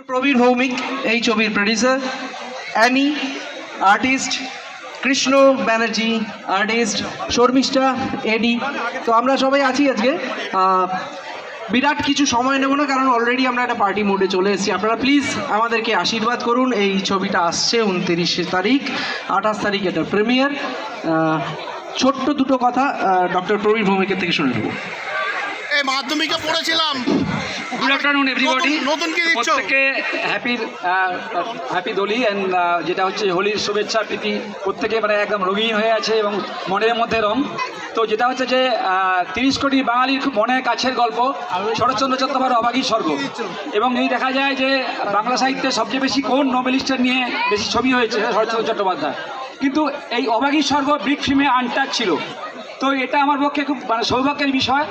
প্রবীর ভৌমিক এই ছবির producer, Annie artist, Krishna Banerjee artist, Sharmishtha AD. তো আমরা সবাই আছি আজকে। বিরাট কিছু সময় নেব না, কারণ অলরেডি আমরা একটা পার্টি মোডে চলে এসেছি। আপনারা প্লিজ আমাদেরকে আশীর্বাদ করুন। এই ছবিটা আসছে 29 তারিখ, 28 তারিখ এটা প্রিমিয়ার। ছোট্ট দুটো কথা ডক্টর প্রবীর ভৌমিকের থেকে শুনে নেব। এই মাধ্যমিকে পড়েছিলাম। Good afternoon everybody. নতুন কি দিচ্ছ? প্রত্যেককে হ্যাপি দোলি অ্যান্ড যেটা হচ্ছে হোলির শুভেচ্ছা প্রীতি। প্রত্যেকে মানে একদম রঙিন হয়ে আছে এবং মনের মধ্যে রং। তো যেটা হচ্ছে যে 30 কোটি বাঙালির খুব মনের কাছের গল্প শরৎচন্দ্র চট্টোপাধ্যায়ের অভাগী স্বর্গ। এবং এই দেখা যায় যে বাংলা সাহিত্যে সবচেয়ে বেশি কোন নোবেলিস্টের নিয়ে বেশি ছবি হয়েছে শরৎচন্দ্র চট্টোপাধ্যায়, কিন্তু এই অভাগী স্বর্গ বিগ ফিল্মে আনটাচ ছিল। তো এটা আমার পক্ষে খুব মানে সৌভাগ্যের বিষয়।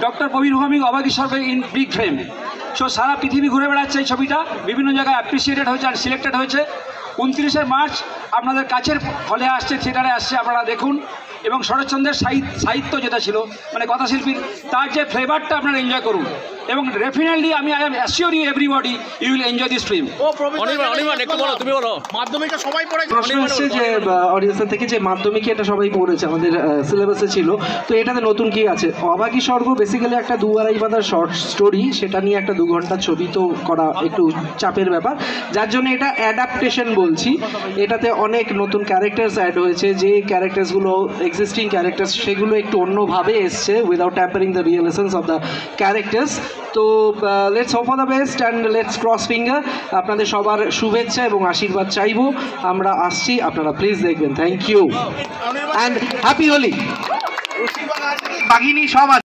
ডক্টর প্রবীর ভৌমিক অভাগী স্বর্গ ইন বিগ ফ্রেম। সো সারা পৃথিবী ঘুরে বেড়াচ্ছে এই ছবিটা, বিভিন্ন জায়গায় অ্যাপ্রিসিয়েটেড হয়েছে আর সিলেক্টেড হয়েছে। 29 মার্চ আপনাদের কাছের হলে আসছে, থিয়েটারে আসছে, আপনারা দেখুন। এবং শরৎচন্দ্রের সাহিত্য যেটা ছিল মানে কথাশিল্পীর, তার যে ফ্লেভারটা আপনারা এনজয় করুন। এবং ডেফিনেটলি আমি I am assure you everybody you will enjoy this film. মাধ্যমিকে সবাই পড়েছে। প্রশ্ন এসছে যে অডিয়েন্সের থেকে যে মাধ্যমিকে এটা সবাই পড়েছে, আমাদের সিলেবাসে ছিল, তো এটাতে নতুন কি আছে? অভাগী স্বর্গ বেসিক্যালি একটা 2-2.5 পাতার শর্ট স্টোরি, সেটা নিয়ে একটা 2 ঘন্টার ছবি তো করা একটু চাপের ব্যাপার, যার জন্য এটা অ্যাডাপ্টেশন বলছি। এটাতে অনেক নতুন ক্যারেক্টার্স অ্যাড হয়েছে, যে ক্যারেক্টার্সগুলো এক্সিস্টিং ক্যারেক্টার্স সেগুলো একটু অন্যভাবে এসছে without tampering the real essence of the characters. তো let's hope for the best and let's cross finger. আপনাদের সবার শুভেচ্ছা এবং আশীর্বাদ চাইবো। আমরা আসছি, আপনারা প্লিজ দেখবেন। Thank you and happy Holi. বাঘিনী সব